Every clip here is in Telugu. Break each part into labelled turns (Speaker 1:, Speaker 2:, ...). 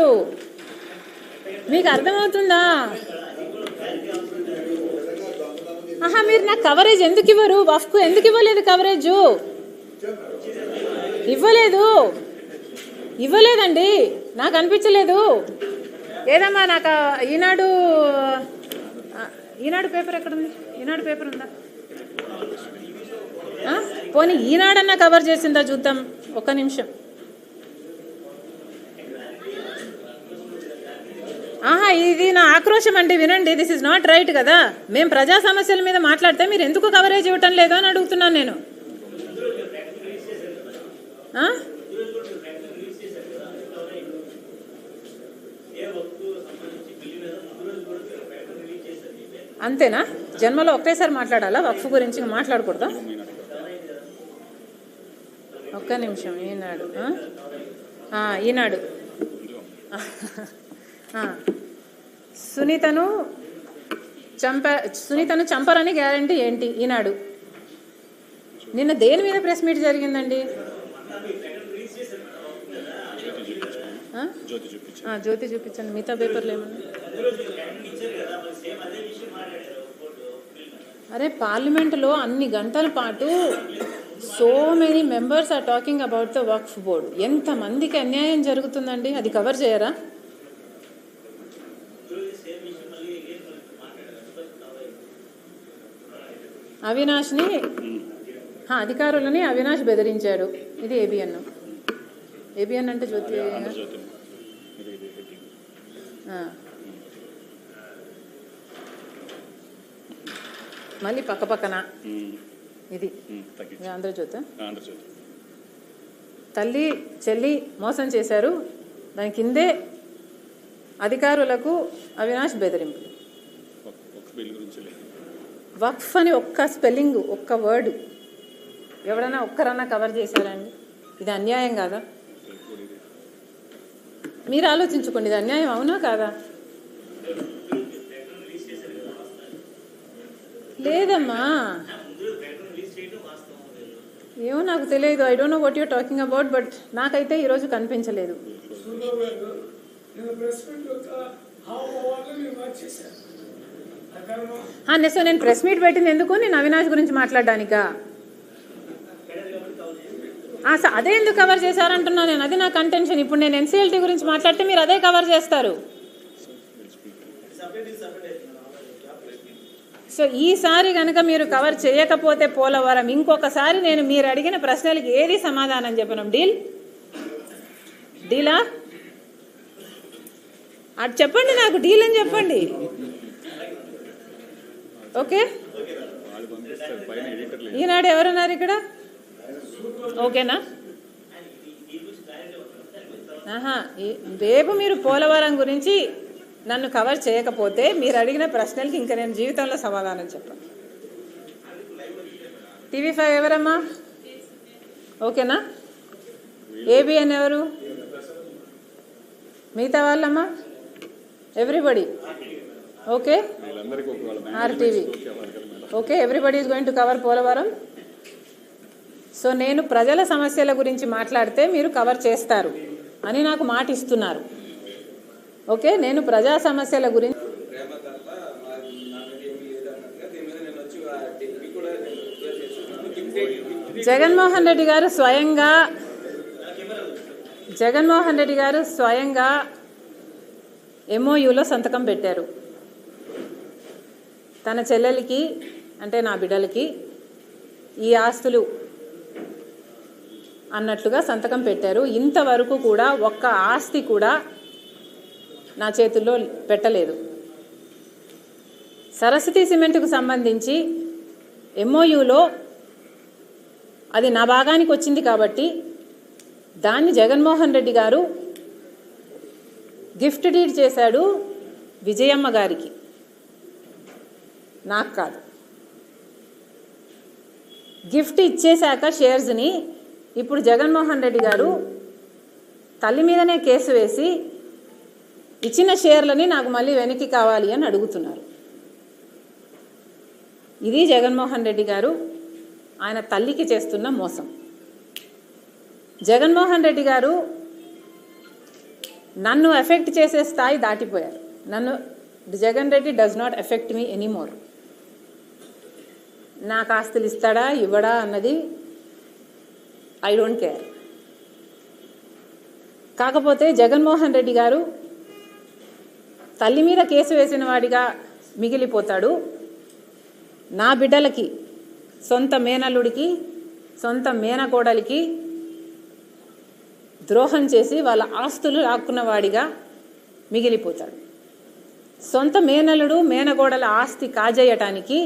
Speaker 1: అన్నట్టు. మీకు అర్థమవుతుందా? మీరు నాకు కవరేజ్ ఎందుకు ఇవ్వరు? వఫ్కు ఎందుకు ఇవ్వలేదు కవరేజు? ఇవ్వలేదండి, నాకు అనిపించలేదు. ఏదమ్మా నాకు ఈనాడు పేపర్ ఎక్కడుంది? ఈనాడు పేపర్ ఉందా? పోనీ ఈనాడన్నా కవర్ చేసిందా చూద్దాం, ఒక్క నిమిషం. ఇది నా ఆక్రోశం అండి, వినండి. దిస్ ఇస్ నాట్ రైట్ కదా. మేము ప్రజా సమస్యల మీద మాట్లాడితే మీరు ఎందుకు కవరేజ్ ఇవ్వటం లేదు అని అడుగుతున్నాను నేను. అంతేనా? జన్మలో ఒకేసారి మాట్లాడాలా వక్ఫ్ గురించి? మాట్లాడకూడదా? ఒక్క నిమిషం. ఈనాడు సునీతను చంపరని గ్యారంటీ ఏంటి? ఈనాడు నిన్న దేని మీద ప్రెస్ మీట్ జరిగిందండి? జ్యోతి చూపించండి, మిగతా పేపర్లు ఏమన్నా. అరే పార్లమెంటులో అన్ని గంటల పాటు so many members are talking about the Waqf Board. ఎంతమందికి అన్యాయం జరుగుతుందండి, అది కవర్ చేయరా? అవినాష్ని అధికారులని అవినాష్ బెదిరించాడు. ఇది ఏబిఎన్ అంటే జ్యోతి. మళ్ళీ పక్కన ఇది ఆంధ్రజ్యోతి. తల్లి చెల్లి మోసం చేశారు, దాని కిందే అధికారులకు అవినాష్ బెదిరింపు. వక్ఫ్ అని ఒక్క స్పెల్లింగ్, ఒక్క వర్డ్ ఎవరైనా ఒక్కరన్నా కవర్ చేశారండి? ఇది అన్యాయం కాదా? మీరు ఆలోచించుకోండి, ఇది అన్యాయం అవునా కాదా? లేదమ్మా, ఏమో నాకు తెలియదు. I don't know what you're talking about, but నాకైతే ఈరోజు కనిపించలేదు. సో నేను ప్రెస్ మీట్ పెట్టింది ఎందుకు? నేను అవినాష్ గురించి మాట్లాడడానికా? అదే ఎందుకు కవర్ చేశారంటున్నా నేను. అది నా కంటెన్షన్. ఇప్పుడు నేను ఎన్సీఎల్టీ గురించి మాట్లాడితే మీరు అదే కవర్ చేస్తారు. సో ఈసారి కనుక మీరు కవర్ చేయకపోతే పోలవరం, ఇంకొకసారి నేను మీరు అడిగిన ప్రశ్నలకి ఏది సమాధానం చెప్పను. డీలా? అది చెప్పండి, నాకు డీల్ అని చెప్పండి. ఓకే, ఈనాడు ఎవరున్నారు ఇక్కడ? ఓకేనా? రేపు మీరు పోలవరం గురించి నన్ను కవర్ చేయకపోతే మీరు అడిగిన ప్రశ్నలకి ఇంకా నేను జీవితంలో సమాధానం చెప్పాను. టీవీ5 ఎవరమ్మా? ఓకేనా? ఏబిఎన్ ఎవరు? మిగతా వాళ్ళమ్మా? Everybody okay? RTV okay? Everybody is going to cover Polavaram. So నేను ప్రజల సమస్యల గురించి మాట్లాడితే మీరు కవర్ చేస్తారు అని నాకు మాట ఇస్తున్నారు. ఓకే, నేను ప్రజా సమస్యల గురించి జగన్మోహన్ రెడ్డి గారు స్వయంగా MOUలో సంతకం పెట్టారు. తన చెల్లెలికి, అంటే నా బిడ్డలకి ఈ ఆస్తులు అన్నట్లుగా సంతకం పెట్టారు. ఇంతవరకు కూడా ఒక్క ఆస్తి కూడా నా చేతుల్లో పెట్టలేదు. సరస్వతి సిమెంట్కు సంబంధించి MOUలో అది నా భాగానికి వచ్చింది కాబట్టి దాన్ని జగన్మోహన్ రెడ్డి గారు గిఫ్ట్ డీడ్ చేశాడు విజయమ్మ గారికి, నాకు కాదు. గిఫ్ట్ ఇచ్చేశాక షేర్స్ని ఇప్పుడు జగన్మోహన్ రెడ్డి గారు తల్లి మీదనే కేసు వేసి ఇచ్చిన షేర్లని నాకు మళ్ళీ వెనక్కి కావాలి అని అడుగుతున్నారు. ఇది జగన్మోహన్ రెడ్డి గారు ఆయన తల్లికి చేస్తున్న మోసం. జగన్మోహన్ రెడ్డి గారు నన్ను ఎఫెక్ట్ చేసే స్థాయి దాటిపోయారు. నన్ను Jagan Reddy does not effect me anymore. నాకు ఆస్తులు ఇస్తాడా ఇవ్వడా అన్నది ఐ డోంట్ కేర్. కాకపోతే జగన్మోహన్ రెడ్డి గారు తల్లి మీద కేసు వేసిన వాడిగా మిగిలిపోతాడు. నా బిడ్డలకి, సొంత మేనల్లుడికి, సొంత మేనకోడలికి ద్రోహం చేసి వాళ్ళ ఆస్తులు లాక్కున్నవాడిగా మిగిలిపోతాడు. సొంత మేనల్లుడు మేనగోడల ఆస్తి కాజేయటానికి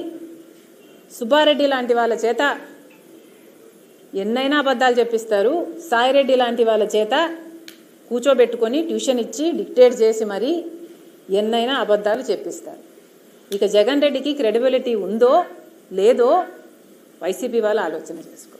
Speaker 1: సుబ్బారెడ్డి లాంటి వాళ్ళ చేత ఎన్నైనా అబద్ధాలు చెప్పిస్తారు. సాయిరెడ్డి లాంటి వాళ్ళ చేత కూర్చోబెట్టుకొని ట్యూషన్ ఇచ్చి డిక్టేట్ చేసి మరీ ఎన్నైనా అబద్ధాలు చెప్పిస్తారు. ఇక జగన్ రెడ్డికి క్రెడిబిలిటీ ఉందో లేదో వైసీపీ వాళ్ళు ఆలోచన చేసుకో.